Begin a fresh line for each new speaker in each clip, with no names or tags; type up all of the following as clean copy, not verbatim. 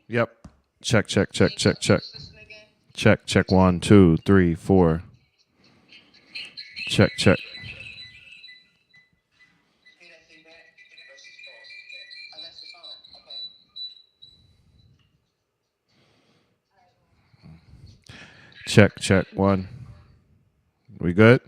Yep. Check, check, check, check, check. Check, check. 1, 2, 3, 4. Check, check. Check, check. One. We good?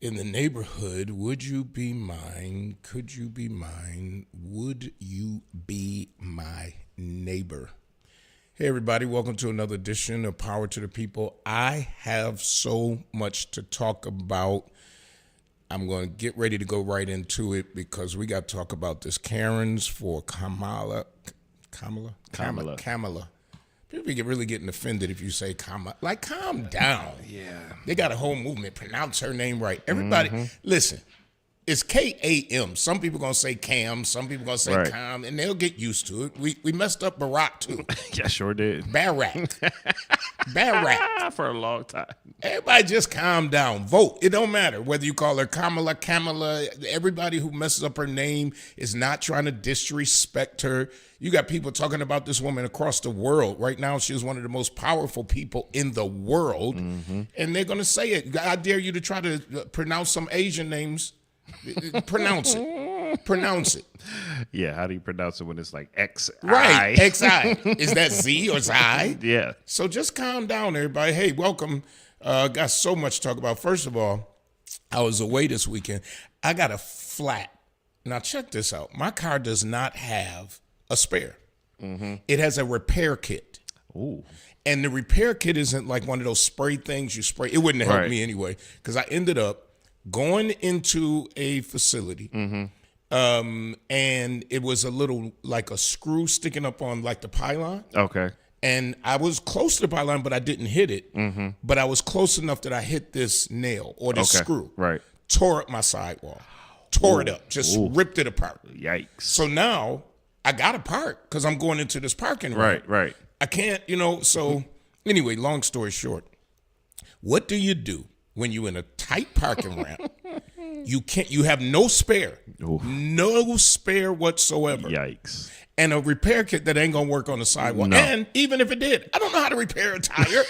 In the neighborhood, would you be mine? Could you be mine? Would you be my neighbor? Hey, everybody, welcome to another edition of Power to the People. I have so much to talk about. I'm going to get ready to go right into it because we got to talk about this Karens for Kamala. People get really getting offended if you say Kamala. Like, calm down.
Yeah.
They got a whole movement. Pronounce her name right. Everybody, listen, it's K-A-M. Some people going to say Cam. Some people going to say
Right.
Cam, and they'll get used to it. We messed up Barack, too.
Yeah, sure did.
Barack. Barack.
For a long time.
Everybody just calm down. Vote. It don't matter whether you call her Kamala. Everybody who messes up her name is not trying to disrespect her. You got people talking about this woman across the world. Right now, she is one of the most powerful people in the world. And they're going to say it. I dare you to try to pronounce some Asian names. Pronounce it. Pronounce it.
Yeah, how do you pronounce it when it's like X?
Right. X-I. Is that Z or Z-I?
Yeah.
So just calm down, everybody. Hey, welcome. Got so much to talk about. First of all, I was away this weekend. I got a flat. Now, check this out. My car does not have a spare. It has a repair kit.
Ooh.
And the repair kit isn't like one of those spray things you spray. It wouldn't have helped
Right.
me anyway because I ended up going into a facility and it was a little like a screw sticking up on like the pylon.
Okay.
And I was close to the pylon, but I didn't hit it. But I was close enough that I hit this nail or this
Okay.
screw.
Right.
Tore up my sidewall. Tore it up. Just ripped it apart.
Yikes.
So now I got to park because I'm going into this parking lot.
Right.
I can't, so anyway, long story short, what do you do when you're in a tight parking ramp? You have no spare.
Oof.
No spare whatsoever.
Yikes.
And a repair kit that ain't gonna work on the sidewalk.
No.
And even if it did, I don't know how to repair a tire.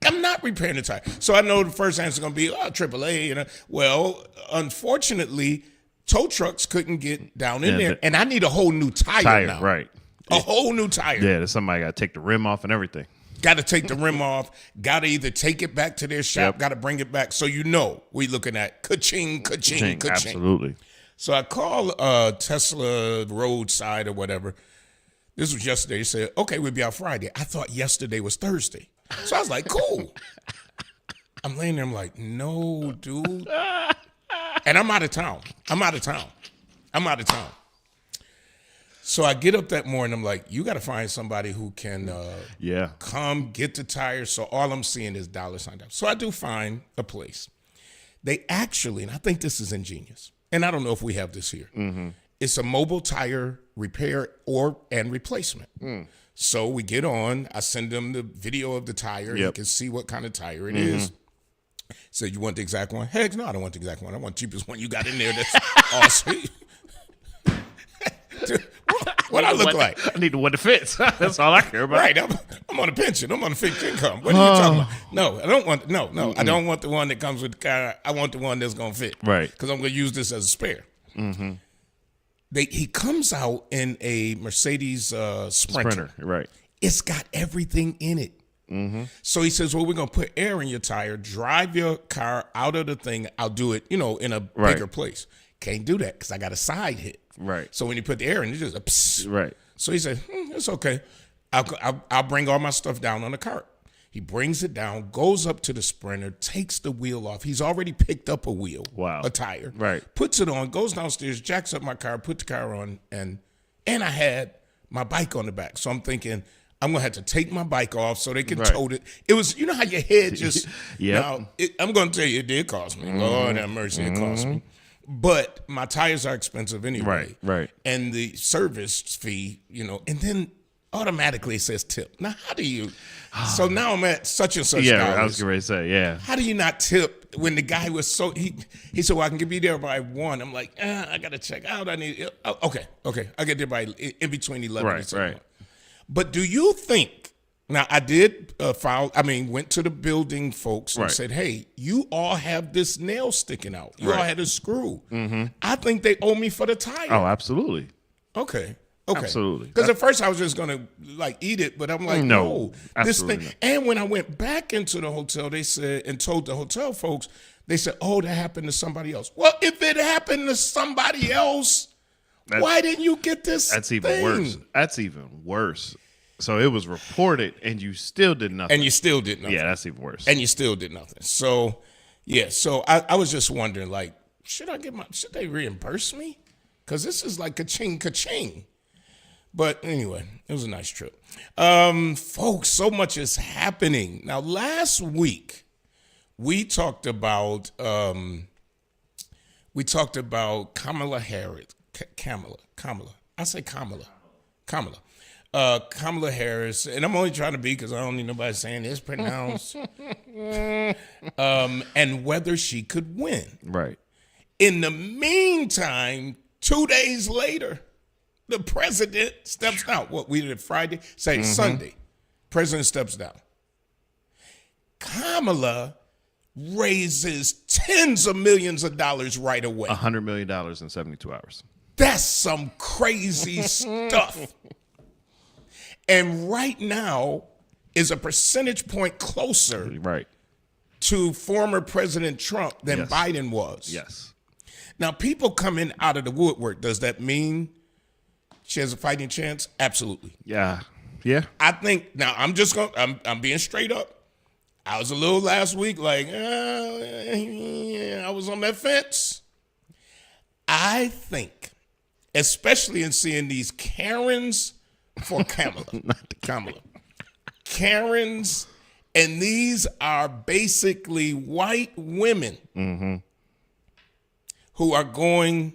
I'm not repairing a tire. So I know the first answer is gonna be, AAA. Well, unfortunately, tow trucks couldn't get down in there, and I need a whole new tire now.
Right.
A whole new tire.
Yeah, there's somebody got to take the rim off and everything.
Got to take the rim off. Got to either take it back to their shop.
Yep.
Got to bring it back. So we looking at ka-ching.
Absolutely.
So I call Tesla roadside or whatever. This was yesterday. They said, okay, we'll be out Friday. I thought yesterday was Thursday. So I was like, cool. I'm laying there. I'm like, no, dude. And I'm out of town. So I get up that morning. I'm like, you got to find somebody who can come get the tires. So all I'm seeing is $sign down. So I do find a place. They actually, and I think this is ingenious, and I don't know if we have this here. It's a mobile tire repair and replacement. So we get on. I send them the video of the tire. You can see what kind of tire it is. So you want the exact one? Heck, no, I don't want the exact one. I want the cheapest one you got in there. That's awesome. What I look like?
I need the one that fits. That's all I care about.
Right, I'm on a pension. I'm on a fixed income. What are you talking about? No, I don't want. No, I don't want the one that comes with the car. I want the one that's gonna fit.
Right.
Because I'm gonna use this as a spare. He comes out in a Mercedes Sprinter.
Right.
It's got everything in it. So he says, well, we're going to put air in your tire, drive your car out of the thing. I'll do it, in a bigger place. Can't do that because I got a side hit.
Right.
So when you put the air in, it's just a psst.
Right.
So he said, it's okay. I'll bring all my stuff down on the cart. He brings it down, goes up to the Sprinter, takes the wheel off. He's already picked up a wheel, a tire.
Right.
Puts it on, goes downstairs, jacks up my car, put the car on, and I had my bike on the back. So I'm thinking, I'm going to have to take my bike off so they can tote it. It was, how your head just, now, I'm going to tell you, it did cost me. Lord have mercy, it cost me. But my tires are expensive anyway.
Right.
And the service fee, and then automatically it says tip. Now, how do you, so now I'm at such and such
Yeah,
dollars.
I was getting ready to say, yeah.
How do you not tip when the guy was so, he said, well, I can be there by 1. I'm like, I got to check out. I need, okay. I get there by in between 11 and 7.
Right.
But do you think, now I did went to the building folks and said, hey, you all have this nail sticking out. You all had a screw. I think they owe me for the tire.
Oh, absolutely.
Okay.
Absolutely.
Because at first I was just going to eat it, but I'm like, no, this thing.
Not.
And when I went back into the hotel, they said, and told the hotel folks, They said, oh, that happened to somebody else. Well, if it happened to somebody else, why didn't you get this
That's even worse. That's even worse. So it was reported, and you still did nothing.
And you still did nothing.
Yeah, that's even worse.
And you still did nothing. So, yeah. So I was just wondering, like, should they reimburse me? Because this is like ka-ching. But anyway, it was a nice trip. Folks, so much is happening. Now, last week, we talked about Kamala Harris. Kamala. I say Kamala. Kamala Harris, and I'm only trying to be because I don't need nobody saying it's pronounced. And whether she could win.
Right.
In the meantime, 2 days later, the president steps down. What, we did Friday? Sunday. President steps down. Kamala raises tens of millions of dollars right away.
$100 million in 72 hours.
That's some crazy stuff. And right now is a percentage point closer to former President Trump than Biden was.
Yes.
Now, people coming out of the woodwork, does that mean she has a fighting chance? Absolutely.
Yeah.
I think, now I'm being straight up. I was a little last week like, I was on that fence. I think, especially in seeing these Karens for Kamala. Kamala. Karens, and these are basically white women who are going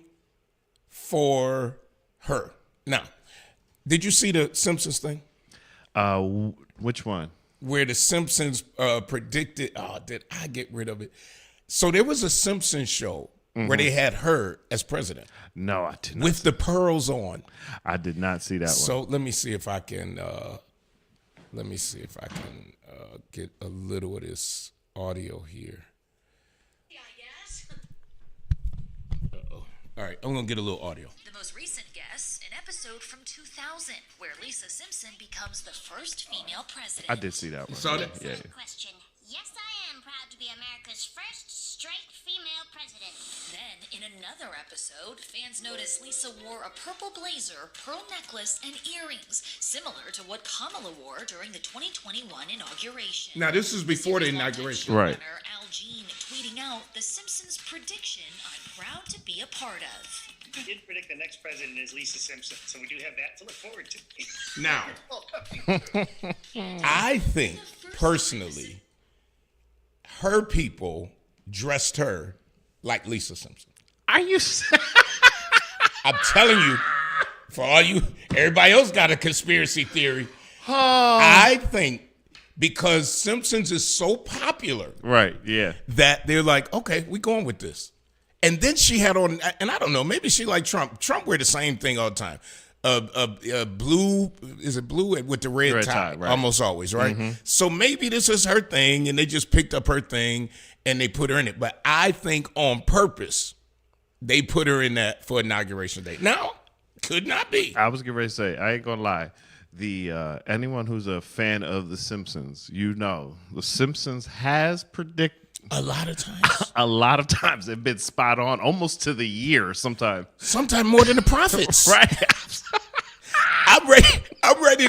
for her. Now, did you see the Simpsons thing?
Which one?
Where the Simpsons predicted, did I get rid of it? So there was a Simpsons show where they had her as president.
No, I did not.
With the pearls on.
I did not see that one.
So let me see if I can get a little of this audio here.
Yeah, I guess.
Uh-oh. All right, I'm going to get a little audio.
The most recent guess, an episode from 2000, where Lisa Simpson becomes the first female president.
I did see that one.
You saw that?
Yeah.
Question. Yes, I am proud to be America's first straight female president.
Then, in another episode, fans notice Lisa wore a purple blazer, pearl necklace, and earrings, similar to what Kamala wore during the 2021 inauguration.
Now, this is before the inauguration.
Right.
Al Jean tweeting out the Simpsons prediction I'm proud to be a part of.
We did predict the next president is Lisa Simpson, so we do have that to look forward to.
Now, I think, personally, her people dressed her like Lisa Simpson.
Are you?
I'm telling you, for all you, everybody else got a conspiracy theory. I think because Simpsons is so popular,
Right. Yeah.
that they're like, okay, we going with this. And then she had on, and I don't know, maybe she like Trump. Trump wear the same thing all the time. Blue, is it blue with the red tie?
Right.
Almost always, right? So maybe this is her thing, and they just picked up her thing and they put her in it. But I think on purpose, they put her in that for inauguration day. Now, could not be.
I was getting ready to say, I ain't gonna lie. The anyone who's a fan of The Simpsons, you know, The Simpsons has predicted
A lot of times.
a lot of times they've been spot on, almost to the year. Sometimes,
Sometimes more than the prophets.
right?
I'm ready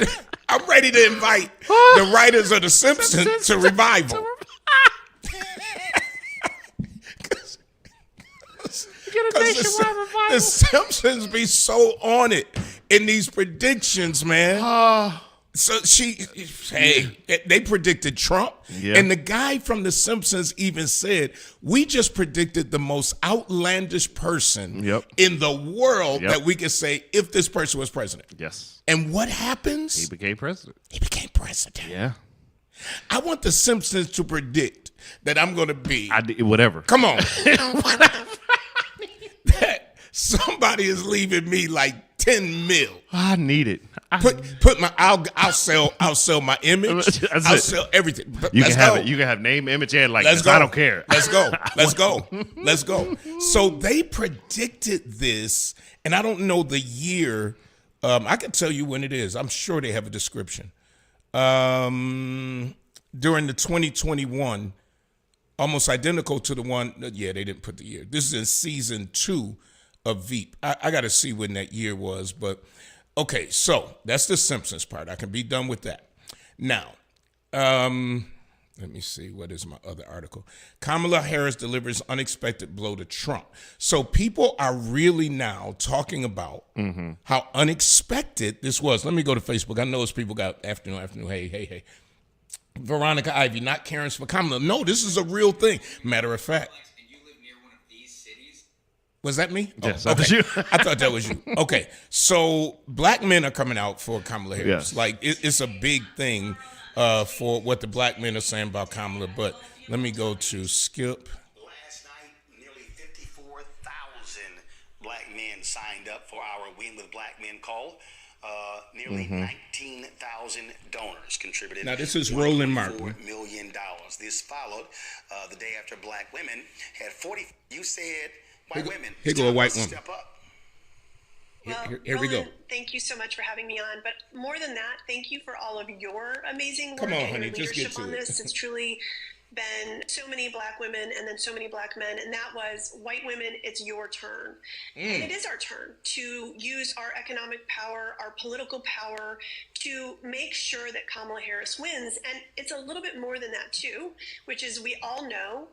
to invite the writers of The Simpsons to revival. The Simpsons be so on it in these predictions, man. So they predicted Trump.
Yeah.
And the guy from The Simpsons even said, we just predicted the most outlandish person in the world that we could say if this person was president.
Yes.
And what happens?
He became president.
He became president.
Yeah.
I want The Simpsons to predict that I'm going to be.
Whatever.
Come on. That somebody is leaving me like 10 mil.
I need it.
Put my I'll sell my image.
That's
I'll
it.
sell everything.
You
Let's
can have
go.
it. You can have name, image, and like.
Let's go.
I don't care.
Let's go. Let's go. Let's go. So they predicted this, and I don't know the year. I can tell you when it is. I'm sure they have a description. During the 2021 almost identical to the one. Yeah, they didn't put the year. This is in season 2 of Veep. I got to see when that year was, but okay. So that's the Simpsons part. I can be done with that. Now, let me see. What is my other article? Kamala Harris delivers unexpected blow to Trump. So people are really now talking about how unexpected this was. Let me go to Facebook. I know it's people got afternoon. Hey. Veronica Ivy, not Karen's for Kamala. No, this is a real thing. Matter of fact.
And you live near one of these cities?
Was that me?
Yes,
okay.
that was you.
I thought that was you. Okay, so black men are coming out for Kamala Harris.
Yes.
Like, it's a big thing for what the black men are saying about Kamala. But let me go to Skip.
Last night, nearly 54,000 black men signed up for our Win with Black Men call. Nearly 19,000 donors contributed.
Now, this is Roland Martin.
$4 million. This followed the day after black women had 40. You said white women.
Here go a white woman.
Step up.
Well,
Here we go.
Roland, thank you so much for having me on. But more than that, thank you for all of your amazing work
Come on,
and
honey,
your
just get
leadership
to
on
it.
this. It's truly been so many black women and then so many black men. And that was white women, it's your turn. And it is our turn to use our economic power, our political power to make sure that Kamala Harris wins. And it's a little bit more than that too, which is we all know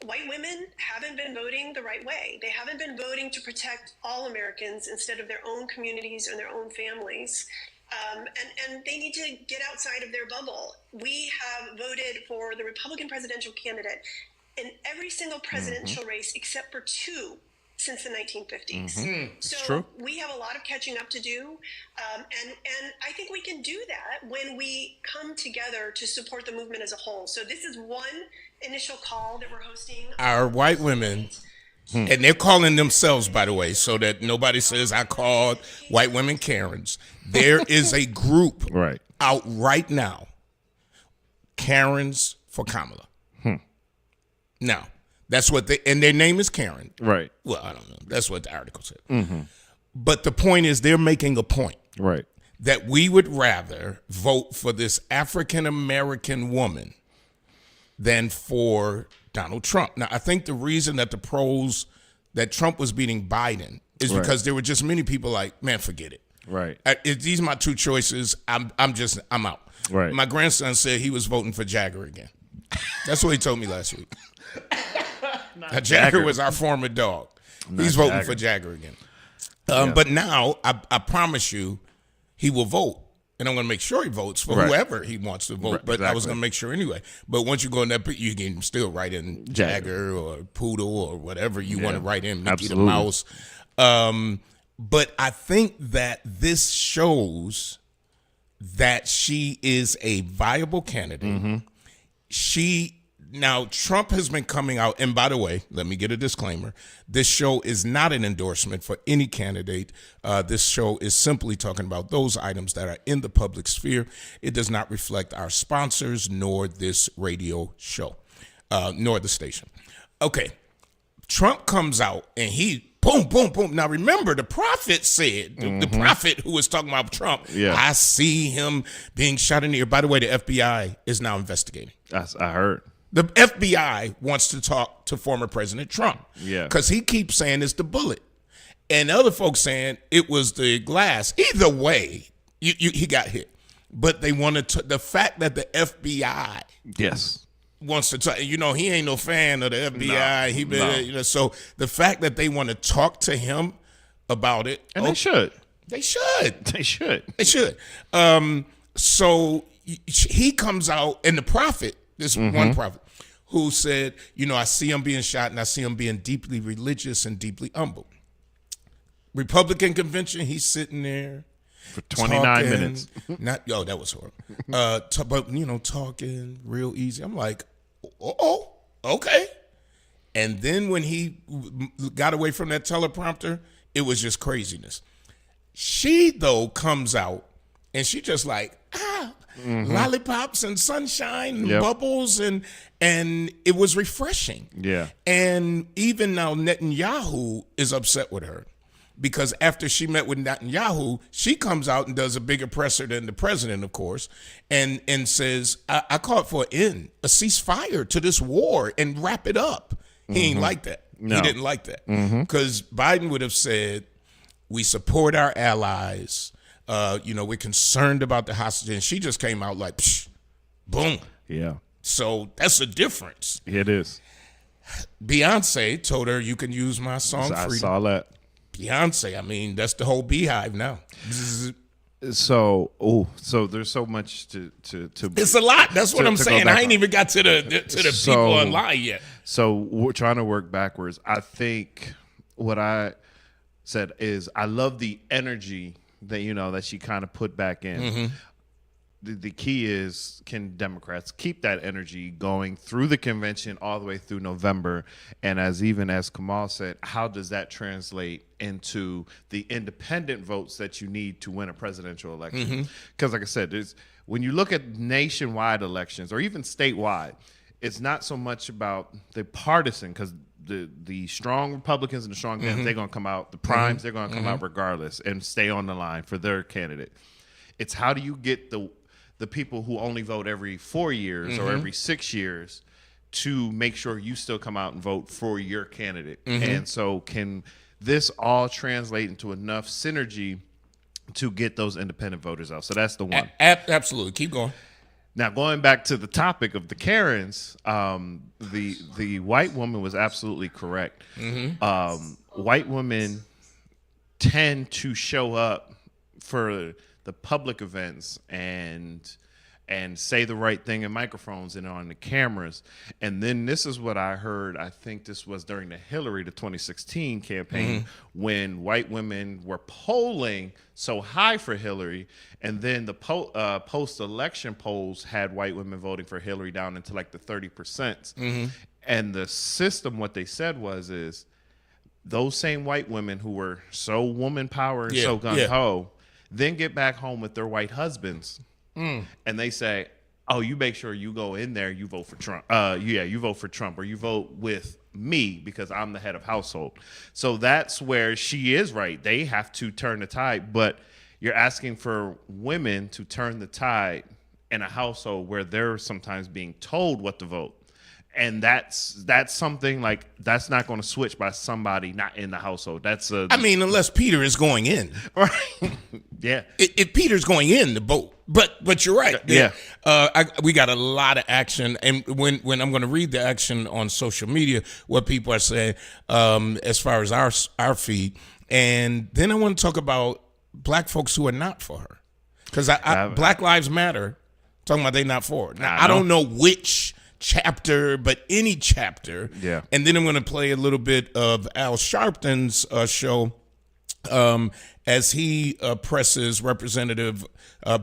white women haven't been voting the right way. They haven't been voting to protect all Americans instead of their own communities and their own families. And they need to get outside of their bubble. We have voted for the Republican presidential candidate in every single presidential race except for 2 since the 1950s. So
true.
we have a lot of catching up to do. And I think we can do that when we come together to support the movement as a whole. So this is one initial call that we're hosting.
Our white women, and they're calling themselves, by the way, so that nobody says I called white women Karens. There is a group
Right.
out right now, Karens for Kamala. Now, that's what and their name is Karen.
Right.
Well, I don't know. That's what the article said. But the point is, they're making a point
Right.
that we would rather vote for this African American woman than for Donald Trump. Now, I think the reason that the pros that Trump was beating Biden is
Right.
because there were just many people like, man, forget it.
Right.
If these are my 2 choices, I'm out.
Right.
My grandson said he was voting for Jagger again. That's what he told me last week. Now, Jagger was our former dog. He's voting
Jagger.
for Jagger again. But now, I promise you, he will vote. And I'm going to make sure he votes for
Right.
whoever he wants to vote.
Right,
But I was
exactly.
going to make sure anyway. But once you go in that, you can still write in Jagger or Poodle or whatever you want to write in, Mickey
Absolutely.
the Mouse. But I think that this shows that she is a viable candidate. Now, Trump has been coming out, and by the way, let me get a disclaimer. This show is not an endorsement for any candidate. This show is simply talking about those items that are in the public sphere. It does not reflect our sponsors, nor this radio show, nor the station. Okay, Trump comes out, and he boom, boom, boom. Now, remember, the prophet said, the prophet who was talking about Trump,
Yeah.
I see him being shot in the ear. By the way, the FBI is now investigating.
I heard.
The FBI wants to talk to former President Trump.
Yeah.
Because he keeps saying it's the bullet. And other folks saying it was the glass. Either way, he got hit. But they wanted to, the fact that the FBI
Yes.
wants to talk, he ain't no fan of the FBI.
No.
So the fact that they want to talk to him about it.
And they should.
They should.
They should.
They should. So he comes out, and the prophet, this one prophet, who said, I see him being shot, and I see him being deeply religious and deeply humble. Republican convention, he's sitting there
For 29
talking,
minutes.
that was horrible. But talking real easy. I'm like, oh, okay. And then when he got away from that teleprompter, it was just craziness. She, though, comes out, and she just like, lollipops and sunshine and
Yep.
bubbles, and it was refreshing.
Yeah.
And even now Netanyahu is upset with her because after she met with Netanyahu, she comes out and does a bigger presser than the president, of course, and says, I called for an end, a ceasefire to this war and wrap it up. He ain't like that.
No.
He didn't like that. Because Biden would have said, we support our allies. We're concerned about the hostages. And she just came out like, psh, boom.
Yeah.
So that's a difference.
It is.
Beyonce told her, you can use my song
I
Freedom.
saw that.
Beyonce, I mean, that's the whole beehive now.
So there's so much to
It's a lot. That's what I'm
to go
saying.
back
I ain't
on.
even got to the people online yet.
So we're trying to work backwards. I think what I said is I love the energy that she kind of put back in. The key is, can Democrats keep that energy going through the convention all the way through November? And as Kamal said, how does that translate into the independent votes that you need to win a presidential election? Because like I said, when you look at nationwide elections or even statewide, it's not so much about the partisan, because the strong Republicans and the strong Dems, they're going to come out. The primes, they're going to come out regardless and stay on the line for their candidate. It's how do you get the people who only vote every 4 years or every 6 years to make sure you still come out and vote for your candidate. And so can this all translate into enough synergy to get those independent voters out? So that's the one.
Absolutely. Keep going.
Now, going back to the topic of the Karens, the white woman was absolutely correct. White women tend to show up for the public events and say the right thing in microphones and on the cameras. And then this is what I heard. I think this was during the 2016 campaign, when white women were polling so high for Hillary, and then the post-election polls had white women voting for Hillary down into like the 30%. And the system, what they said is those same white women who were so woman power and so gung-ho, then get back home with their white husbands, and they say, oh, you make sure you go in there, you vote for Trump. You vote for Trump, or you vote with me because I'm the head of household. So that's where she is right. They have to turn the tide, but you're asking for women to turn the tide in a household where they're sometimes being told what to vote. And that's something like that's not going to switch by somebody not in the household.
Unless Peter is going in,
right? Yeah.
If Peter's going in the boat, but you're right.
Yeah.
We got a lot of action, and when I'm going to read the action on social media, what people are saying as far as our feed, and then I want to talk about black folks who are not for her, because Black Lives Matter talking about they not for her. Now I don't know which chapter, but any chapter.
Yeah.
And then I'm going to play a little bit of Al Sharpton's show as he presses Representative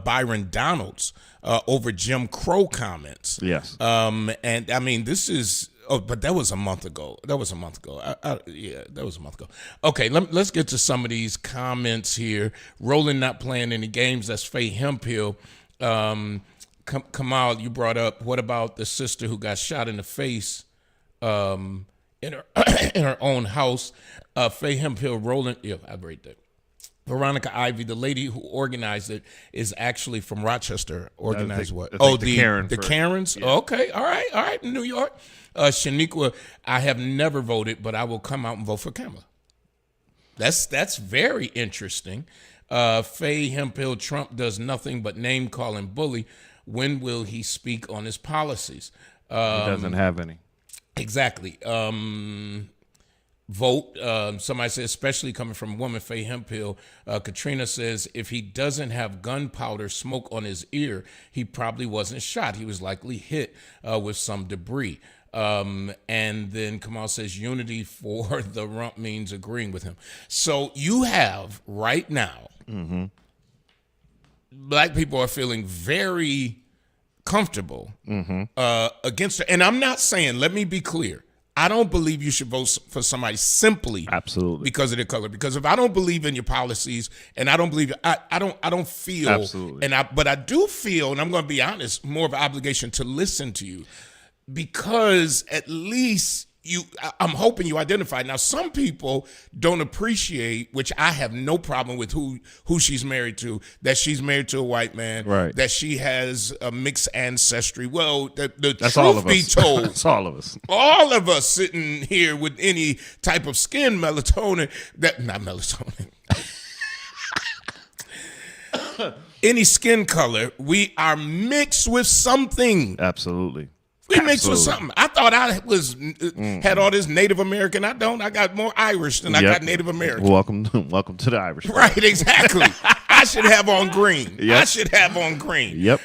Byron Donalds over Jim Crow comments.
Yes.
And I mean, this is. Oh, but that was a month ago. That was a month ago. That was a month ago. Okay, let's get to some of these comments here. Roland not playing any games. That's Faye Hemphill. Kamal, you brought up, what about the sister who got shot in the face in her own house? Faye Hemphill, Roland, I read that. Veronica Ivy, the lady who organized it, is actually from Rochester. Organized what?
The Karen
the Karens? Yeah. Okay, all right, New York. Shaniqua, I have never voted, but I will come out and vote for Kamala. That's very interesting. Faye Hemphill, Trump does nothing but name call and bully. When will he speak on his policies?
He doesn't have any.
Exactly. Vote. Somebody says, especially coming from a woman, Faye Hemphill. Katrina says, if he doesn't have gunpowder smoke on his ear, he probably wasn't shot. He was likely hit with some debris. And then Kamal says, unity for the rump means agreeing with him. So you have right now, black people are feeling very comfortable against her. And I'm not saying, let me be clear, I don't believe you should vote for somebody simply because of their color. Because if I don't believe in your policies, and I don't believe, I don't feel,
absolutely.
But I do feel, and I'm going to be honest, more of an obligation to listen to you, because at least I'm hoping you identify. Now, some people don't appreciate, which I have no problem with who she's married to, that she's married to a white man,
right?
That she has a mixed ancestry. Well,
that's
truth
all of
be
us.
told,
that's all of us.
All of us sitting here with any type of skin melatonin, not melatonin. Any skin color, we are mixed with something.
Absolutely.
We mixed with something. I thought I had all this Native American. I don't. I got more Irish than I got Native American.
Welcome to the Irish.
Right, exactly. I should have on green.
Yep.
I should have on green.
Yep.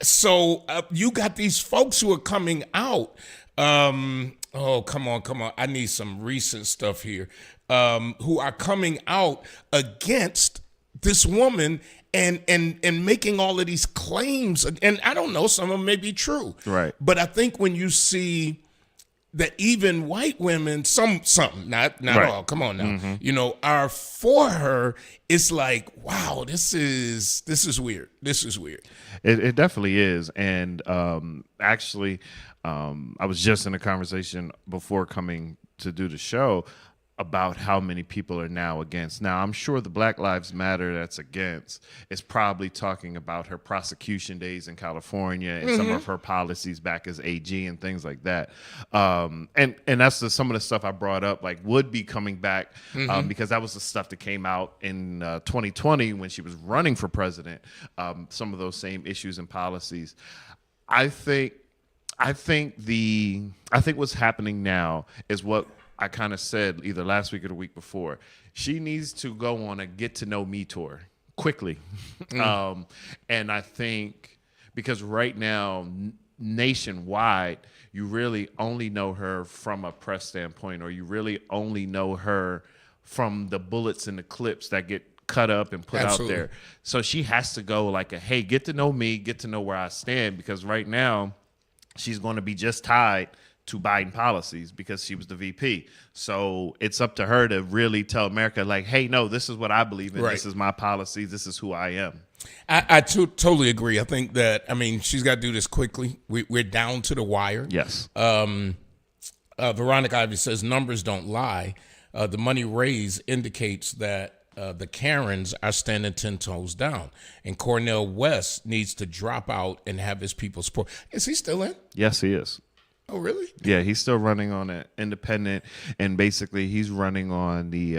So you got these folks who are coming out. Oh, come on. I need some recent stuff here. Who are coming out against this woman and making all of these claims. And I don't know, some of them may be true.
Right.
But I think when you see that even white women, some, not right. all, come on now, are for her, it's like, wow, this is weird. This is weird.
It definitely is. And actually, I was just in a conversation before coming to do the show about how many people are now against. Now, I'm sure the Black Lives Matter that's against is probably talking about her prosecution days in California and some of her policies back as AG and things like that. And that's some of the stuff I brought up, like would be coming back because that was the stuff that came out in 2020 when she was running for president. Some of those same issues and policies. I think what's happening now is what I kind of said either last week or the week before. She needs to go on a get to know me tour quickly. And I think because right now, nationwide, you really only know her from a press standpoint, or you really only know her from the bullets and the clips that get cut up and put
Absolutely.
out there. So she has to go like hey, get to know me, get to know where I stand, because right now she's going to be just tied to Biden policies because she was the VP. So it's up to her to really tell America, like, hey, no, this is what I believe in. Right. This is my policies. This is who I am.
I totally agree. I think that, she's got to do this quickly. We're down to the wire.
Yes.
Veronica Ivy says numbers don't lie. The money raised indicates that the Karens are standing 10 toes down, and Cornel West needs to drop out and have his people support. Is he still in?
Yes, he is.
Oh, really?
Yeah, he's still running on an independent, and basically he's running on the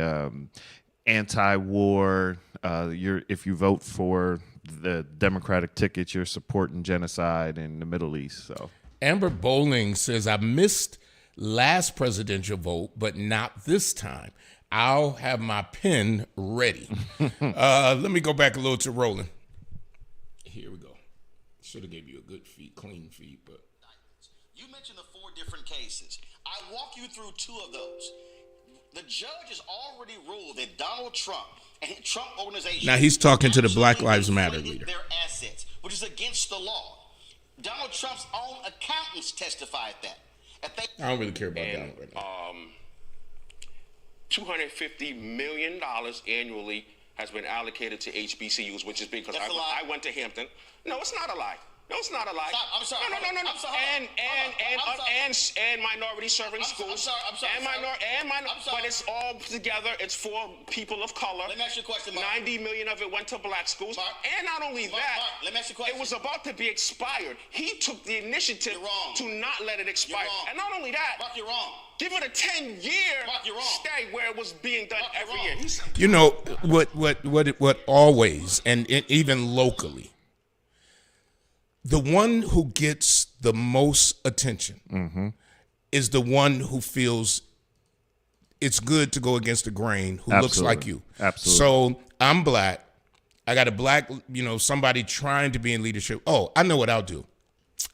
anti-war. If you vote for the Democratic ticket, you're supporting genocide in the Middle East. So
Amber Bowling says, I missed last presidential vote, but not this time. I'll have my pen ready. Let me go back a little to Roland. Here we go. Should have gave you a good feed, clean feed, but.
You mentioned the 4 different cases. I walk you through 2 of those. The judge has already ruled that Donald Trump and Trump organization.
Now he's talking to the Black Lives Matter leader.
Their assets, which is against the law. Donald Trump's own accountants testified that.
I don't really care about that right now.
$250 million annually has been allocated to HBCUs, which is because I went to Hampton. No, it's not a lie. No, it's not a lie.
Stop. I'm sorry.
No.
I'm sorry.
And minority serving schools.
I'm sorry.
But it's all together. It's for people of color.
Let me ask you a question, Mark.
90 million of it went to black schools.
Mark.
And not only that,
Mark, let me ask you a question.
It was about to be expired. He took the initiative to not let it expire. And not only that,
Mark, you're wrong.
Give it a 10-year stay where it was being done every year.
You know what always and even locally. The one who gets the most attention is the one who feels it's good to go against the grain, who looks like you.
Absolutely.
So I'm black. I got a black, somebody trying to be in leadership. Oh, I know what I'll do.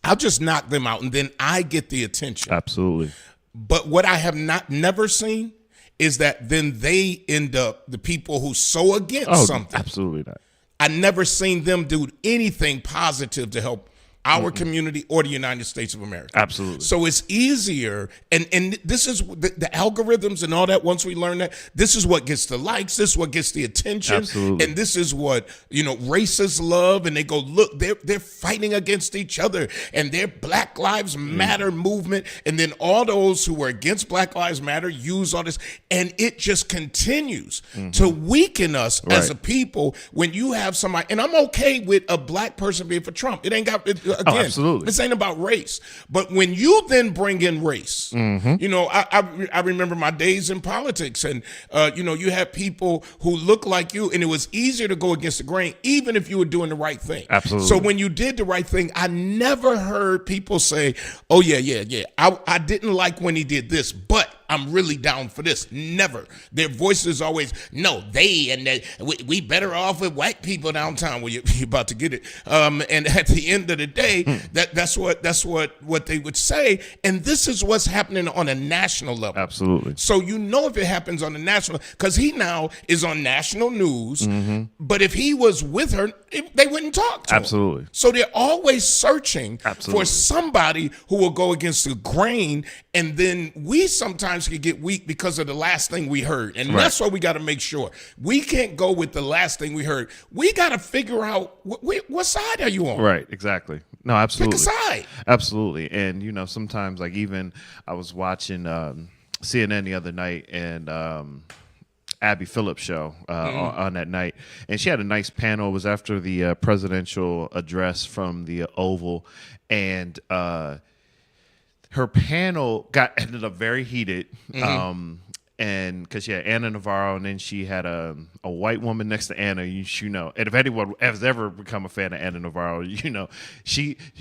I'll just knock them out, and then I get the attention.
Absolutely.
But what I have never seen is that then they end up the people who so against something.
Absolutely not.
I never seen them do anything positive to help our community or the United States of America.
Absolutely.
So it's easier, and this is the algorithms and all that. Once we learn that, this is what gets the likes, this is what gets the attention,
Absolutely.
and this is what racists love. And they go, look, they're fighting against each other, and their Black Lives Matter movement, and then all those who were against Black Lives Matter use all this, and it just continues to weaken us as a people. When you have somebody, and I'm okay with a black person being for Trump. It ain't got again.
Absolutely.
This ain't about race. But when you then bring in race, I remember my days in politics, and you have people who look like you, and it was easier to go against the grain, even if you were doing the right thing.
Absolutely.
So when you did the right thing, I never heard people say, "Oh yeah, I didn't like when he did this, but I'm really down for this." Never. Their voices always, no, we better off with white people downtown. Well, you're about to get it. And at the end of the day, that's what they would say. And this is what's happening on a national level.
Absolutely.
So if it happens on the national, because he now is on national news. But if he was with her, they wouldn't talk to him.
Absolutely.
So they're always searching
Absolutely.
for somebody who will go against the grain, and then we sometimes can get weak because of the last thing we heard. And that's what we got to make sure. We can't go with the last thing we heard. We got to figure out what side are you on?
Right, exactly. No, absolutely.
Pick a side.
Absolutely. And, sometimes, like, even I was watching CNN the other night, and Abby Phillips' show on that night. And she had a nice panel. It was after the presidential address from the Oval. And her panel ended up very heated. And because she had Ana Navarro, and then she had a white woman next to Ana, and if anyone has ever become a fan of Ana Navarro,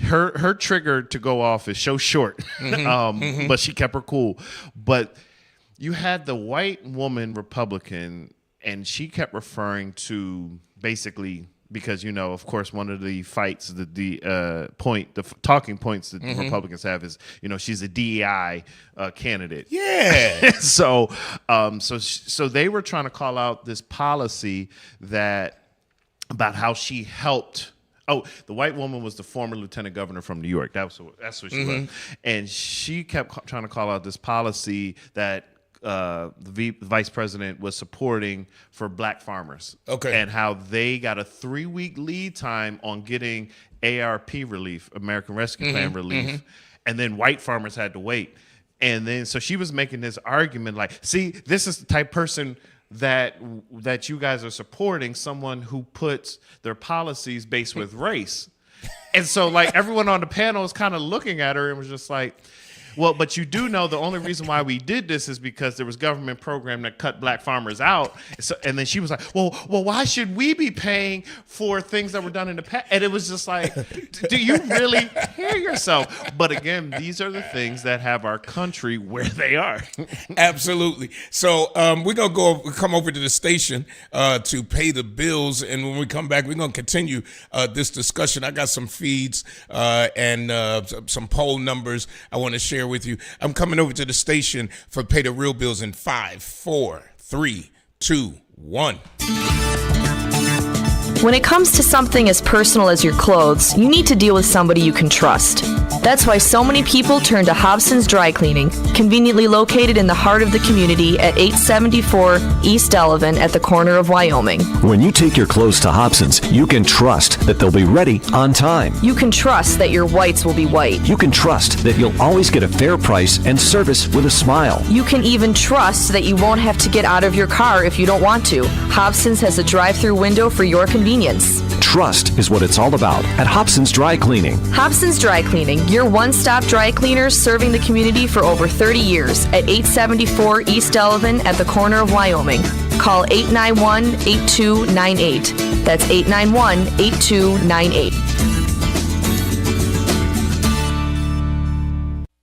her trigger to go off is so short, but she kept her cool. But you had the white woman Republican, and she kept referring to basically, because of course, one of the fights, the talking points that Republicans have is, she's a DEI candidate.
Yeah.
So they were trying to call out this policy about how she helped. Oh, the white woman was the former lieutenant governor from New York. That's what she was, and she kept trying to call out this policy that the vice president was supporting for black farmers. Okay. And how they got a 3-week lead time on getting ARP relief, American Rescue Plan relief, and then white farmers had to wait. And then so she was making this argument like, see, this is the type of person that you guys are supporting, someone who puts their policies based with race. And so like everyone on the panel is kind of looking at her and was just like, well, but you do know the only reason why we did this is because there was government program that cut black farmers out. So, and then she was like, well, why should we be paying for things that were done in the past? And it was just like, do you really hear yourself? But again, these are the things that have our country where they are.
Absolutely. So we're going to come over to the station to pay the bills. And when we come back, we're going to continue this discussion. I got some feeds and some poll numbers I want to share with you. I'm coming over to the station for Pay the Real Bills in 5, 4, 3, 2, 1.
When it comes to something as personal as your clothes, you need to deal with somebody you can trust. That's why so many people turn to Hobson's Dry Cleaning, conveniently located in the heart of the community at 874 East Delavan at the corner of Wyoming.
When you take your clothes to Hobson's, you can trust that they'll be ready on time.
You can trust that your whites will be white.
You can trust that you'll always get a fair price and service with a smile.
You can even trust that you won't have to get out of your car if you don't want to. Hobson's has a drive-through window for your convenience.
Trust is what it's all about at Hobson's Dry Cleaning.
Hobson's Dry Cleaning, your one-stop dry cleaners serving the community for over 30 years at 874 East Delavan at the corner of Wyoming. Call 891-8298. That's 891-8298.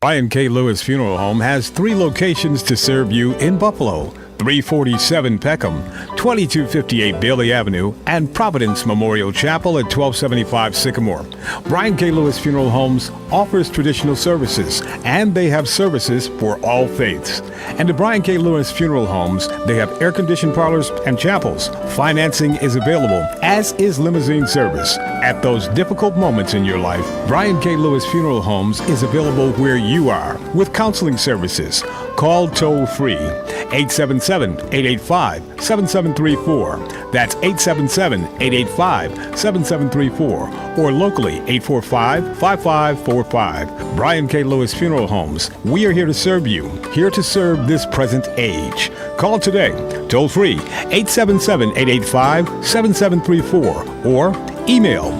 Y&K Lewis Funeral Home has 3 locations to serve you in Buffalo. 347 Peckham, 2258 Bailey Avenue, and Providence Memorial Chapel at 1275 Sycamore. Brian K. Lewis Funeral Homes offers traditional services, and they have services for all faiths. And at Brian K. Lewis Funeral Homes, they have air-conditioned parlors and chapels. Financing is available, as is limousine service. At those difficult moments in your life, Brian K. Lewis Funeral Homes is available where you are with counseling services. Call toll-free 877-885-7734. That's 877-885-7734. Or locally 845-5545. Brian K. Lewis Funeral Homes. We are here to serve you, here to serve this present age. Call today, toll-free 877-885-7734. Or email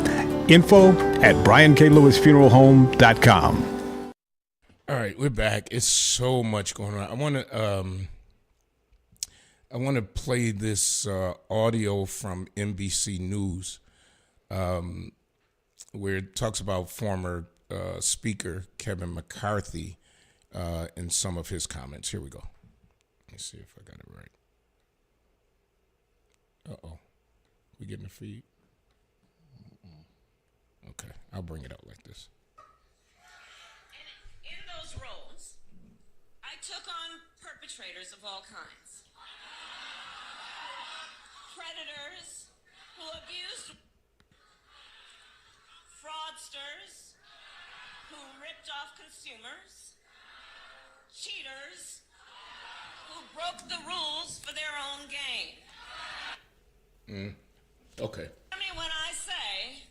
info@brianklewisfuneralhome.com.
All right, we're back. It's so much going on. I want to play this audio from NBC News, where it talks about former Speaker Kevin McCarthy and some of his comments. Here we go. Let me see if I got it right. Uh-oh. We getting a feed? Okay, I'll bring it out like this.
In those roles, I took on perpetrators of all kinds. Predators who abused, fraudsters who ripped off consumers, cheaters who broke the rules for their own gain.
Okay.
I mean, when I say,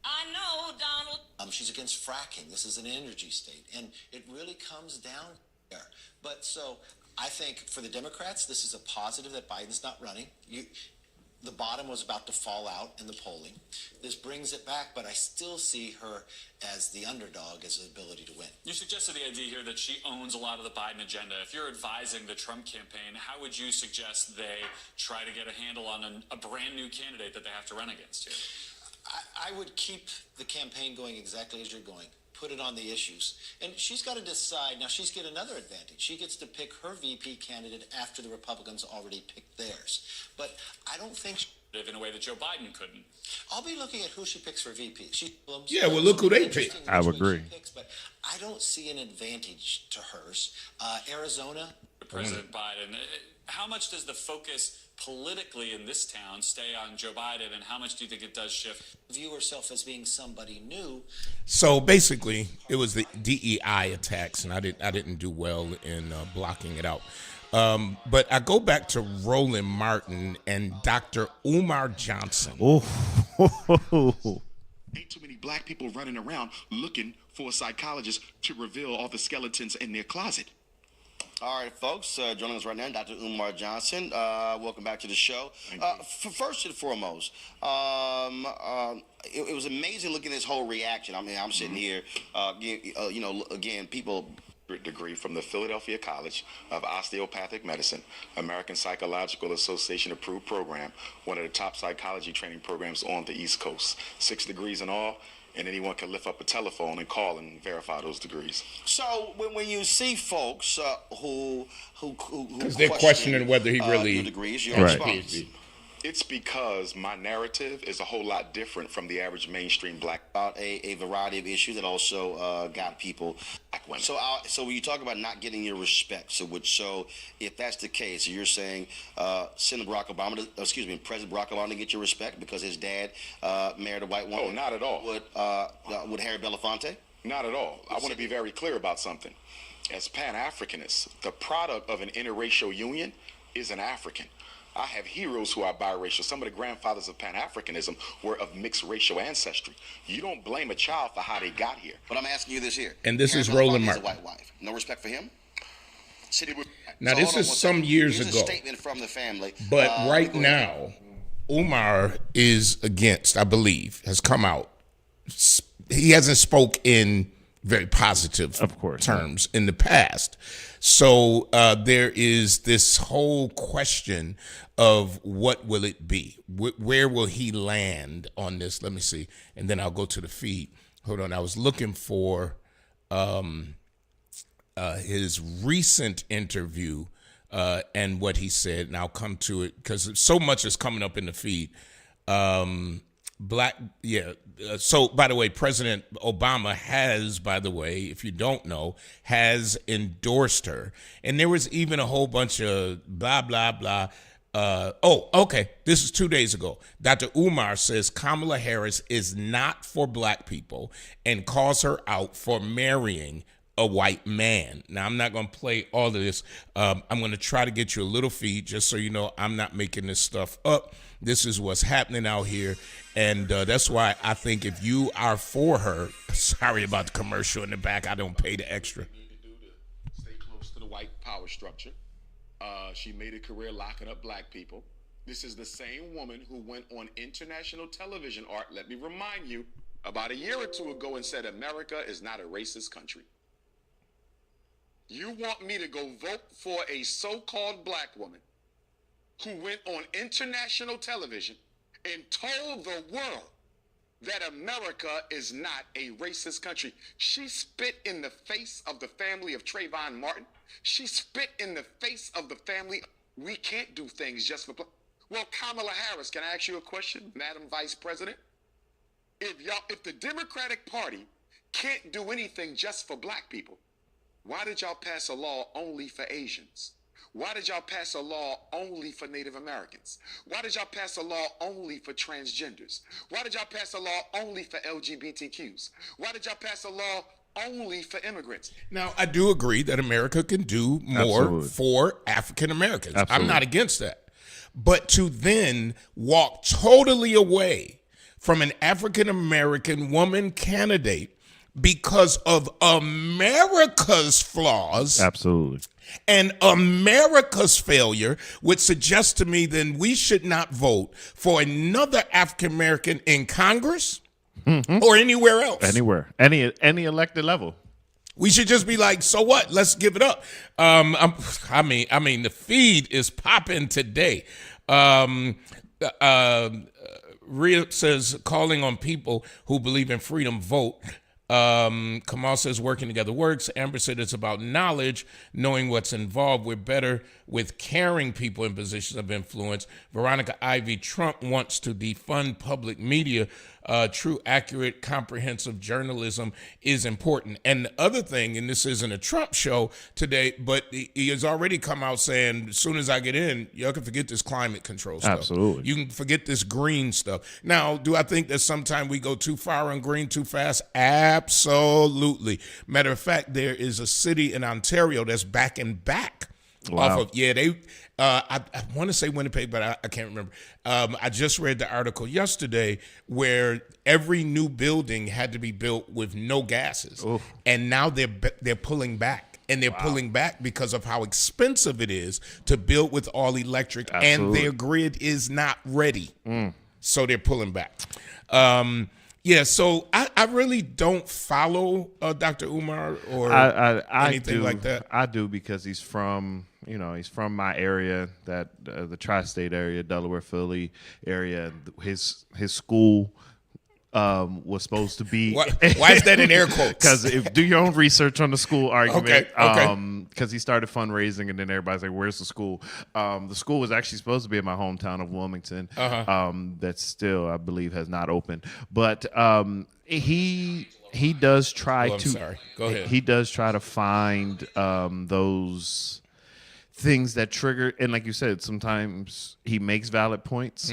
I know Donald.
She's against fracking. This is an energy state, and it really comes down there. But so I think for the Democrats, this is a positive that Biden's not running. The bottom was about to fall out in the polling. This brings it back, but I still see her as the underdog, as the ability to win.
You suggested the idea here that she owns a lot of the Biden agenda. If you're advising the Trump campaign, how would you suggest they try to get a handle on a brand new candidate that they have to run against here?
I would keep the campaign going exactly as you're going. Put it on the issues. And she's got to decide. Now, she's got another advantage. She gets to pick her VP candidate after the Republicans already picked theirs. But I don't think...
In a way that Joe Biden couldn't.
I'll be looking at who she picks for VP.
Yeah, well, look who they picked.
I would agree.
But I don't see an advantage to hers. Arizona...
President Biden, how much does the focus politically in this town stay on Joe Biden, and how much do you think it does shift?
View herself as being somebody new.
So basically, it was the DEI attacks, and I didn't do well in blocking it out. But I go back to Roland Martin and Dr. Umar Johnson.
Ain't too many black people running around looking for a psychologist to reveal all the skeletons in their closet.
All right, folks, joining us right now, Dr. Umar Johnson. Welcome back to the show. First and foremost, it was amazing looking at this whole reaction. I mean, I'm sitting here, again, people...
Degree from the Philadelphia College of Osteopathic Medicine, American Psychological Association approved program, one of the top psychology training programs on the East Coast. 6 degrees in all, and anyone can lift up a telephone and call and verify those degrees.
So when you see folks who
because they're questioning whether he really
your degrees, your response.
It's because my narrative is a whole lot different from the average mainstream black.
About a variety of issues that also got people.
Black women.
So when you talk about not getting your respect, so if that's the case, you're saying President Barack Obama to get your respect because his dad married a white woman?
Oh, not at all.
Would Harry Belafonte?
Not at all. I want to be very clear about something. As Pan-Africanists, the product of an interracial union is an African. I have heroes who are biracial. Some of the grandfathers of Pan-Africanism were of mixed racial ancestry. You don't blame a child for how they got here.
But I'm asking you this here.
And this is Roland Martin.
A white wife. No respect for him?
Now, this is some years ago.
Here's a statement from the family.
But right now, Umar is against, I believe, has come out. He hasn't spoke in very positive terms in the past. So there is this whole question of what will it be? Where will he land on this? Let me see. And then I'll go to the feed. Hold on. I was looking for his recent interview and what he said, and I'll come to it because so much is coming up in the feed. So, by the way, President Obama has, by the way, if you don't know, has endorsed her. And there was even a whole bunch of blah, blah, blah. This is 2 days ago. Dr. Umar says Kamala Harris is not for black people and calls her out for marrying a white man. Now, I'm not going to play all of this. I'm going to try to get you a little feed just so you know I'm not making this stuff up. This is what's happening out here. And that's why I think if you are for her, sorry about the commercial in the back, I don't pay the extra.
Stay close to the white power structure. She made a career locking up black people. This is the same woman who went on international television, Art, let me remind you, about a year or two ago and said America is not a racist country. You want me to go vote for a so-called black woman who went on international television and told the world that America is not a racist country? She spit in the face of the family of Trayvon Martin. She spit in the face of the family. We can't do things just for black. Well, Kamala Harris, can I ask you a question, Madam Vice President? If the Democratic Party can't do anything just for black people, why did y'all pass a law only for Asians? Why did y'all pass a law only for Native Americans? Why did y'all pass a law only for transgenders? Why did y'all pass a law only for LGBTQs? Why did y'all pass a law only for immigrants?
Now, I do agree that America can do more for African Americans. I'm not against that. But to then walk totally away from an African American woman candidate because of America's flaws.
Absolutely.
And America's failure would suggest to me then we should not vote for another African American in Congress or anywhere else.
Anywhere. Any elected level.
We should just be like, so what? Let's give it up. I mean, the feed is popping today. Rhea says, calling on people who believe in freedom, vote. Kamal says working together works. Amber said it's about knowledge, knowing what's involved. We're better with caring people in positions of influence. Veronica Ivy, Trump wants to defund public media. True, accurate, comprehensive journalism is important. And the other thing, and this isn't a Trump show today, but he has already come out saying, as soon as I get in, y'all can forget this climate control stuff.
Absolutely.
You can forget this green stuff. Now, do I think that sometimes we go too far on green too fast? Absolutely. Matter of fact, there is a city in Ontario that's backing back off of, I want to say Winnipeg, but I can't remember. I just read the article yesterday where every new building had to be built with no gases. Oof. And now they're pulling back. And they're pulling back because of how expensive it is to build with all electric. Absolutely. And their grid is not ready. So they're pulling back. So I really don't follow Dr. Umar or anything like that.
I do because he's from my area, that the tri-state area, Delaware, Philly area. His school was supposed to be.
Why is that in air quotes?
Because do your own research on the school argument.
Okay.
Because he started fundraising, and then everybody's like, "Where's the school?" The school was actually supposed to be in my hometown of Wilmington. That still, I believe, has not opened. But he does try to.
Sorry. Go ahead.
He does try to find those things that trigger, and like you said, sometimes he makes valid points,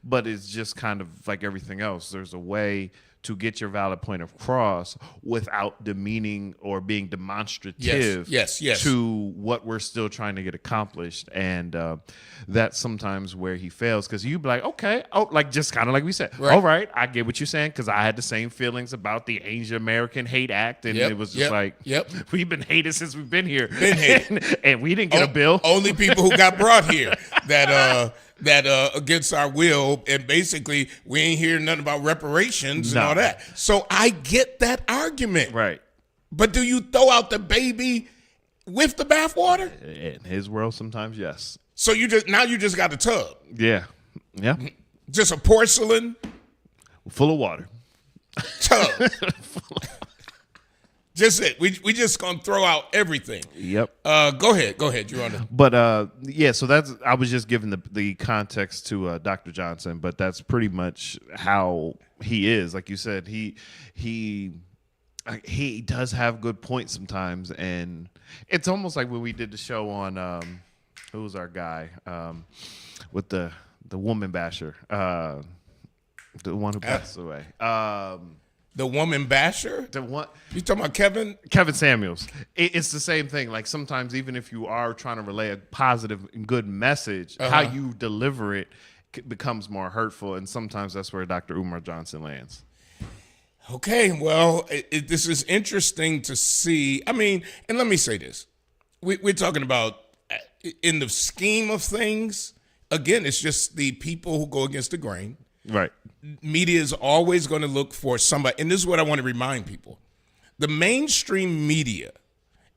but it's just kind of like everything else. There's a way to get your valid point across without demeaning or being demonstrative
yes.
to what we're still trying to get accomplished. And that's sometimes where he fails, because you be like, okay, like just kind of like we said, all right, I get what you're saying, because I had the same feelings about the Asian American Hate Act, and it was just we've been hated since we've been here. And we didn't get a bill.
Only people who got brought here that against our will, and basically we ain't hearing nothing about reparations and all that. So I get that argument.
Right.
But do you throw out the baby with the bathwater?
In his world, sometimes yes.
So you just got a tub.
Yeah.
Just a porcelain
full of water
tub. Just it. We just gonna throw out everything.
Yep.
Go ahead. You're on the.
But yeah, so I was just giving the context to Dr. Johnson, but that's pretty much how he is. Like you said, he does have good points sometimes, and it's almost like when we did the show on who was our guy with the woman basher, the one who passed away.
The woman basher?
The one
you talking about Kevin
Samuels. It's the same thing. Like sometimes even if you are trying to relay a positive and good message, how you deliver it becomes more hurtful, and sometimes that's where Dr. Umar Johnson lands.
Okay, well, this is interesting to see. I mean, and let me say this. We're talking about in the scheme of things, again, it's just the people who go against the grain.
Right.
Media is always going to look for somebody, and this is what I want to remind people. The mainstream media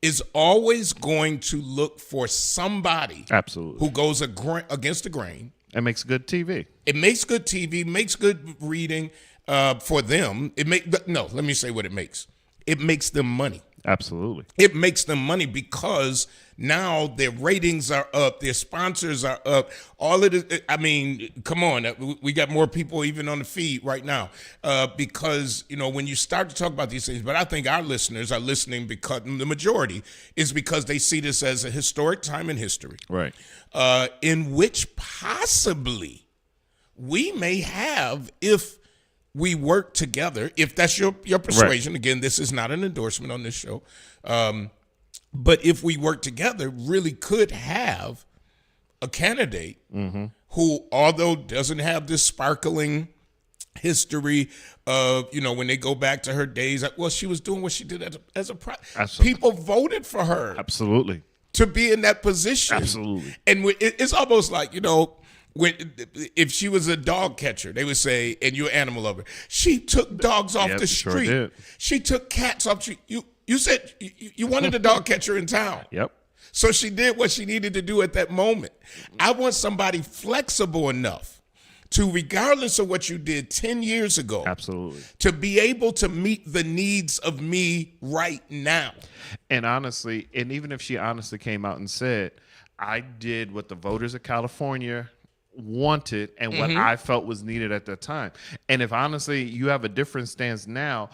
is always going to look for somebody
absolutely
who goes against the grain.
It makes good TV.
It makes good TV, makes good reading for them. Let me say what it makes. It makes them money.
Absolutely.
It makes them money because now their ratings are up, their sponsors are up. All of it. I mean, come on, we got more people even on the feed right now because, when you start to talk about these things, but I think our listeners are listening because the majority is because they see this as a historic time in history.
Right.
In which possibly we may have, if we work together, if that's your persuasion. Right. Again, this is not an endorsement on this show. But if we work together, really could have a candidate who, although doesn't have this sparkling history of, when they go back to her days, well, she was doing what she did as a people voted for her.
Absolutely.
To be in that position.
Absolutely.
And it's almost like, if she was a dog catcher, they would say, and you're an animal lover, she took dogs off the street. Sure, she took cats off. You said you wanted a dog catcher in town.
Yep.
So she did what she needed to do at that moment. I want somebody flexible enough to, regardless of what you did 10 years ago,
absolutely,
to be able to meet the needs of me right now.
And honestly, and even if she honestly came out and said, I did what the voters of California wanted and what I felt was needed at that time. And if honestly you have a different stance now,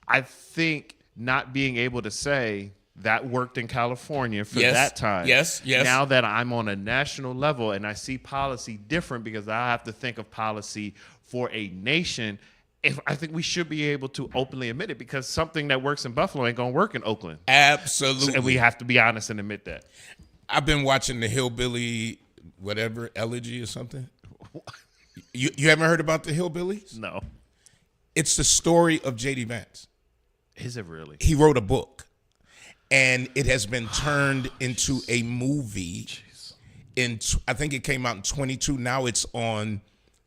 I think not being able to say that worked in California for that time.
Yes.
Now that I'm on a national level and I see policy different because I have to think of policy for a nation, I think we should be able to openly admit it, because something that works in Buffalo ain't going to work in Oakland.
Absolutely.
And we have to be honest and admit that.
I've been watching the Hillbilly elegy or something. You haven't heard about the Hillbillies?
No.
It's the story of J.D. Vance.
Is it really?
He wrote a book, and it has been turned into a movie. I think it came out in 22. Now it's on,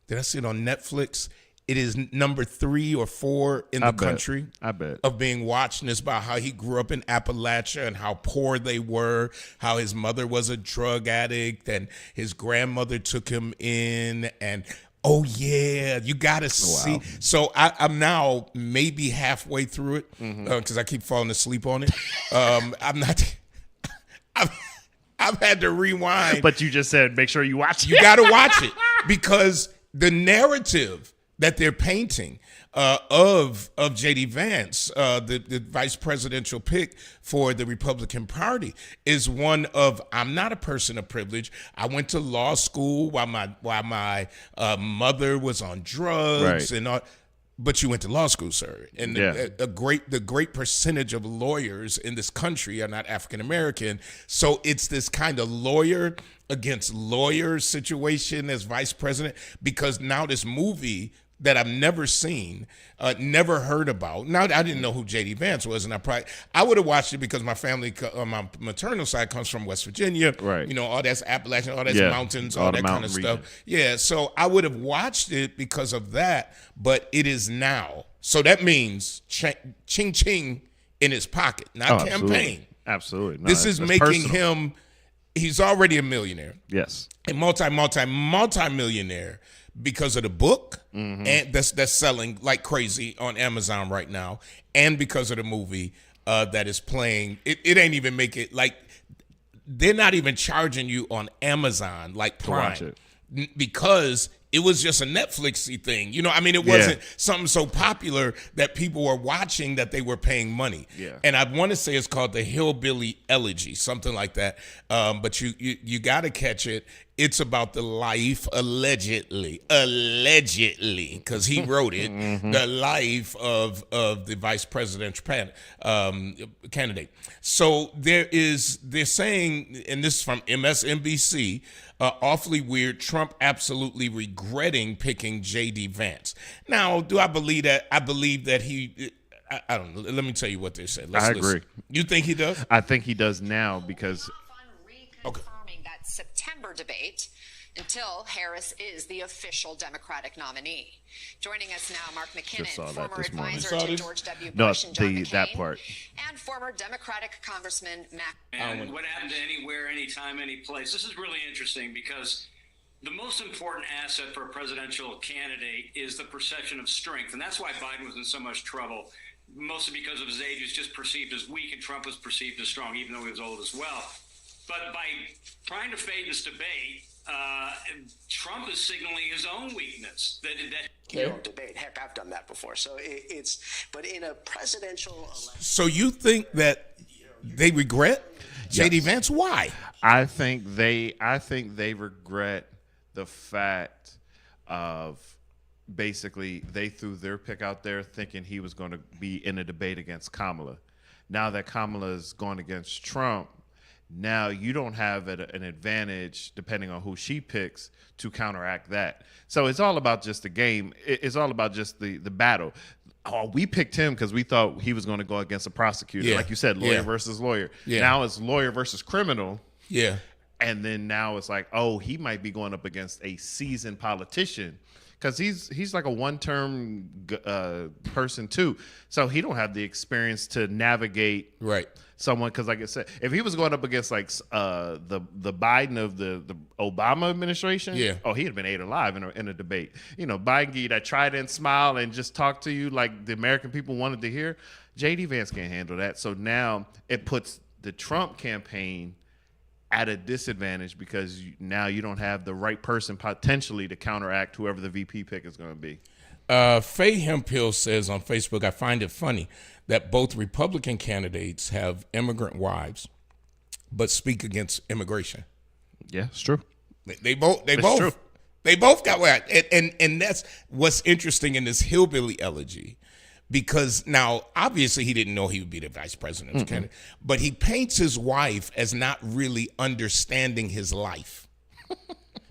did I see it on Netflix? It is number 3 or 4 in the country.
I bet.
Of being watched, and it's about how he grew up in Appalachia and how poor they were, how his mother was a drug addict and his grandmother took him in, and oh yeah, you got to see. Wow. So I'm now maybe halfway through it because I keep falling asleep on it. I'm not. I've had to rewind.
But you just said make sure you watch it.
You got to watch it because the narrative that they're painting of J.D. Vance, the vice presidential pick for the Republican Party, is one of, I'm not a person of privilege. I went to law school while my mother was on drugs and all. But you went to law school, sir. And the great percentage of lawyers in this country are not African American. So it's this kind of lawyer against lawyer situation as vice president, because now this movie that I've never seen, never heard about. Now, I didn't know who J.D. Vance was, and I would have watched it because my family on my maternal side comes from West Virginia.
Right.
All that's Appalachian, all that's mountains, all that kind of stuff. Yeah, so I would have watched it because of that, but it is now. So that means ching in his pocket, not campaign.
Absolutely. No,
this is making him, he's already a millionaire.
Yes.
A multi-millionaire. Because of the book, and that's selling like crazy on Amazon right now, and because of the movie, that is playing. It ain't even make it like they're not even charging you on Amazon like Prime
watch it.
Because it was just a Netflixy thing. You know, I mean, it wasn't something so popular that people were watching that they were paying money.
Yeah.
And I want to say it's called The Hillbilly Elegy, something like that. But you got to catch it. It's about the life, allegedly, because he wrote it, the life of the vice presidential candidate. So they're saying, and this is from MSNBC, awfully weird, Trump absolutely regretting picking J.D. Vance. Now, do I believe that? I believe that he, I don't know. Let me tell you what they said.
I agree.
Listen. You think he does?
I think he does now because
reconfirming that September debate until Harris is the official Democratic nominee. Joining us now, Mark McKinnon, former advisor to George W. Bush and John McCain,
that part.
and former Democratic Congressman Mac.
And what happened to anywhere, anytime, any place? This is really interesting because the most important asset for a presidential candidate is the perception of strength, and that's why Biden was in so much trouble. Mostly because of his age, he was just perceived as weak, and Trump was perceived as strong, even though he was old as well. But by trying to fade this debate, Trump is signaling his own weakness.
You don't debate. Heck, I've done that before. So but in a presidential election.
So you think that they regret J.D. Vance? Why?
I think they regret the fact of basically they threw their pick out there thinking he was going to be in a debate against Kamala. Now that Kamala is going against Trump, now you don't have an advantage depending on who she picks to counteract that. So it's all about just the game. It's all about just the battle. Oh, we picked him because we thought he was going to go against a prosecutor.
Yeah.
Like you said, lawyer versus lawyer.
Yeah.
Now it's lawyer versus criminal.
Yeah.
And then now it's like, oh, he might be going up against a seasoned politician because he's like a one-term person too. So he don't have the experience to navigate someone. Because like I said, if he was going up against like the Biden of the Obama administration, he'd have been ate alive in a debate. You know, Biden gave that trident smile and just talk to you like the American people wanted to hear. J.D. Vance can't handle that. So now it puts the Trump campaign at a disadvantage because now you don't have the right person potentially to counteract whoever the VP pick is going to be.
Faye Hemphill says on Facebook, I find it funny that both Republican candidates have immigrant wives, but speak against immigration.
Yeah, it's true.
They both got wives. And that's what's interesting in this hillbilly elegy. Because now, obviously, he didn't know he would be the vice presidential candidate, but he paints his wife as not really understanding his life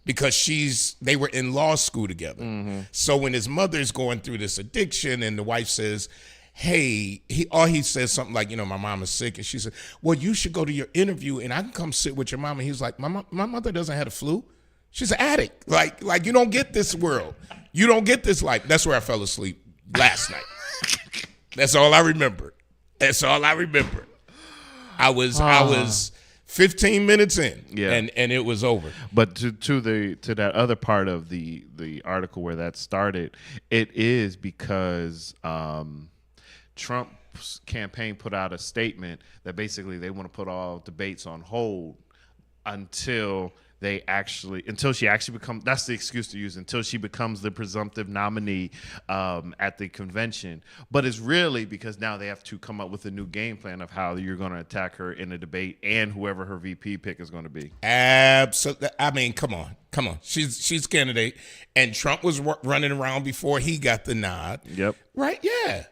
because they were in law school together. So when his mother's going through this addiction and the wife says, hey, he says something like, my mom is sick. And she said, well, you should go to your interview and I can come sit with your mom. And he's like, my mother doesn't have a flu. She's an addict. Like you don't get this world. You don't get this life. That's where I fell asleep last night. That's all I remember. I was 15 minutes in, and it was over.
But to that other part of the article where that started, it is because Trump's campaign put out a statement that basically they want to put all debates on hold until she actually becomes, that's the excuse to use, until she becomes the presumptive nominee at the convention. But it's really because now they have to come up with a new game plan of how you're going to attack her in a debate and whoever her VP pick is going to be.
Absolutely. I mean, come on. She's candidate. And Trump was running around before he got the nod.
Yep.
Right? Yeah.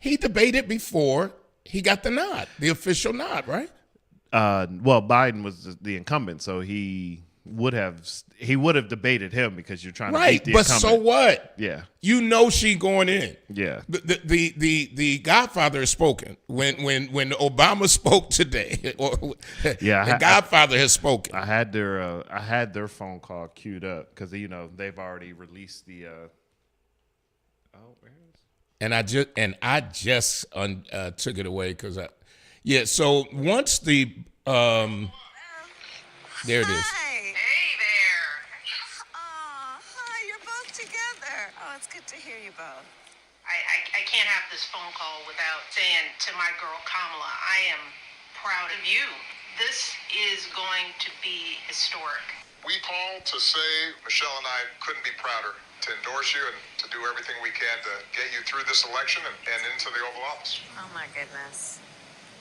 He debated before he got the nod, the official nod, right?
Well, Biden was the incumbent, so he would have debated him because you're trying to beat the incumbent.
But so what?
Yeah,
she going in.
Yeah,
the Godfather has spoken when Obama spoke today. The Godfather has spoken.
I had their phone call queued up because they've already released the.
And I just took it away because so once the there it is.
Hey there. Hi, you're both together. Oh, it's good to hear you both. I can't have this phone call without saying to my girl Kamala, I am proud of you. This is going to be historic.
We called to say Michelle and I couldn't be prouder to endorse you and to do everything we can to get you through this election and into the Oval Office.
Oh my goodness.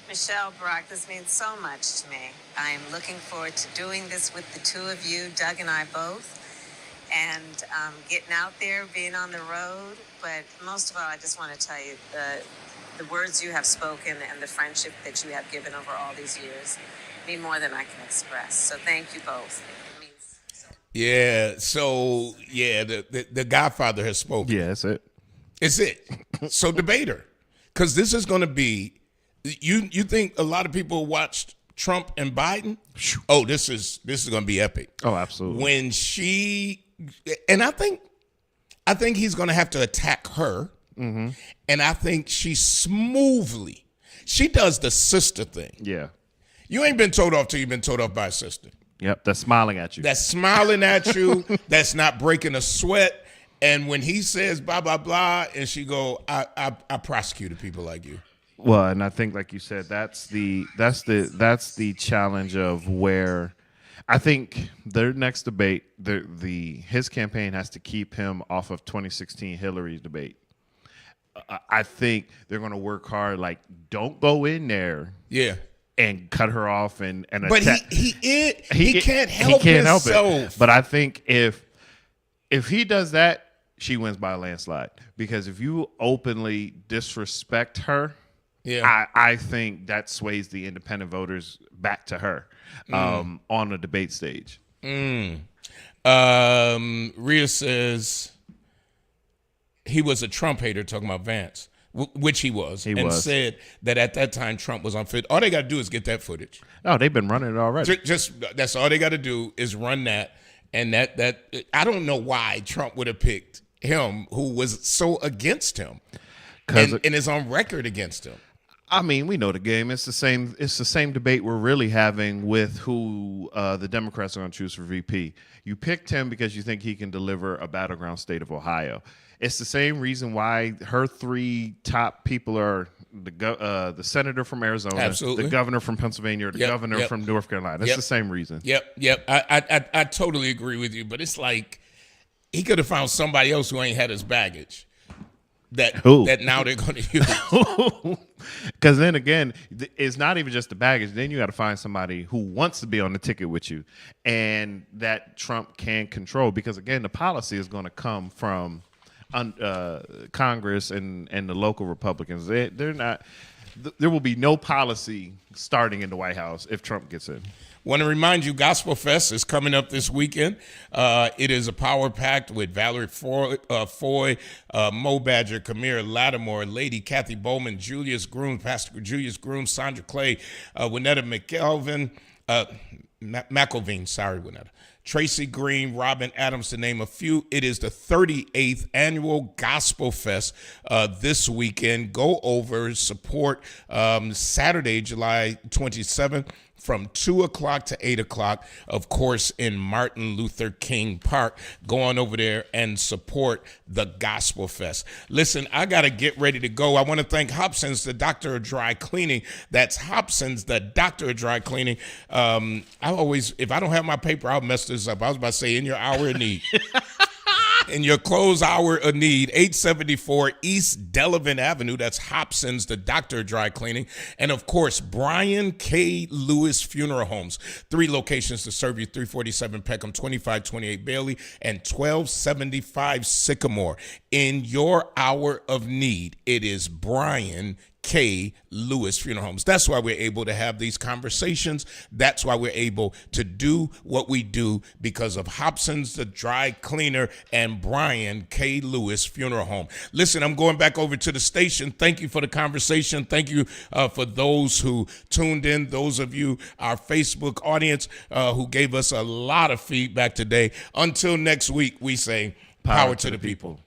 Michelle, Brock, this means so much to me. I am looking forward to doing this with the two of you, Doug and I both, and getting out there, being on the road. But most of all, I just want to tell you the words you have spoken and the friendship that you have given over all these years mean more than I can express. So thank you both.
Yeah, so, yeah, the Godfather has spoken.
Yeah, that's it.
It's it. So debate her. Because this is going to be, you think a lot of people watched Trump and Biden? Oh, this is going to be epic.
Oh, absolutely.
When she, and I think he's going to have to attack her.
Mm-hmm.
And I think she does the sister thing.
Yeah.
You ain't been told off till you've been told off by a sister.
Yep, that's smiling at you.
That's smiling at you. That's not breaking a sweat. And when he says blah, blah, blah, and she go, I prosecuted people like you.
Well, and I think, like you said, that's the challenge of where I think their next debate, his campaign has to keep him off of 2016 Hillary's debate. I think they're going to work hard. Like, don't go in there.
Yeah.
And cut her off and
but he can't help himself.
But I think if he does that, she wins by a landslide. Because if you openly disrespect her, I think that sways the independent voters back to her on a debate stage.
Rhea says he was a Trump hater talking about Vance. Which he was, said that at that time Trump was unfit. All they got to do is get that footage.
Oh, they've been running it already.
Just that's all they got to do is run that, and that I don't know why Trump would have picked him, who was so against him, and is on record against him.
I mean, we know the game. It's the same debate we're really having with who the Democrats are going to choose for VP. You picked him because you think he can deliver a battleground state of Ohio. It's the same reason why her three top people are the senator from Arizona,
Absolutely.
the governor from Pennsylvania, or the governor from North Carolina. It's the same reason.
Yep. I totally agree with you, but it's like he could have found somebody else who ain't had his baggage. That now they're going to use.
Because then again, it's not even just the baggage. Then you got to find somebody who wants to be on the ticket with you, and that Trump can control. Because again, the policy is going to come from Congress and the local Republicans. They're not. There will be no policy starting in the White House if Trump gets in.
Want to remind you, Gospel Fest is coming up this weekend. It is a power packed with Valerie Foy, Mo Badger, Kamira Lattimore, Lady Kathy Bowman, Julius Groom, Pastor Julius Groom, Sandra Clay, Winetta McElveen, Tracy Green, Robin Adams, to name a few. It is the 38th annual Gospel Fest this weekend. Go over, support Saturday, July 27th. From 2 o'clock to 8 o'clock, of course, in Martin Luther King Park. Go on over there and support the Gospel Fest. Listen, I got to get ready to go. I want to thank Hobson's, the Doctor of Dry Cleaning. That's Hobson's, the Doctor of Dry Cleaning. I always, if I don't have my paper, I'll mess this up. I was about to say, in your hour of need. In your close hour of need, 874 East Delavan Avenue. That's Hobson's, the Doctor of Dry Cleaning. And, of course, Brian K. Lewis Funeral Homes. 3 locations to serve you, 347 Peckham, 2528 Bailey, and 1275 Sycamore. In your hour of need, it is Brian K. Lewis Funeral Homes. That's why we're able to have these conversations. That's why we're able to do what we do, because of Hobson's, the Dry Cleaner, and Brian K. Lewis Funeral Home. Listen, I'm going back over to the station. Thank you for the conversation. Thank you for those who tuned in, those of you, our Facebook audience, who gave us a lot of feedback today. Until next week, we say power to the people.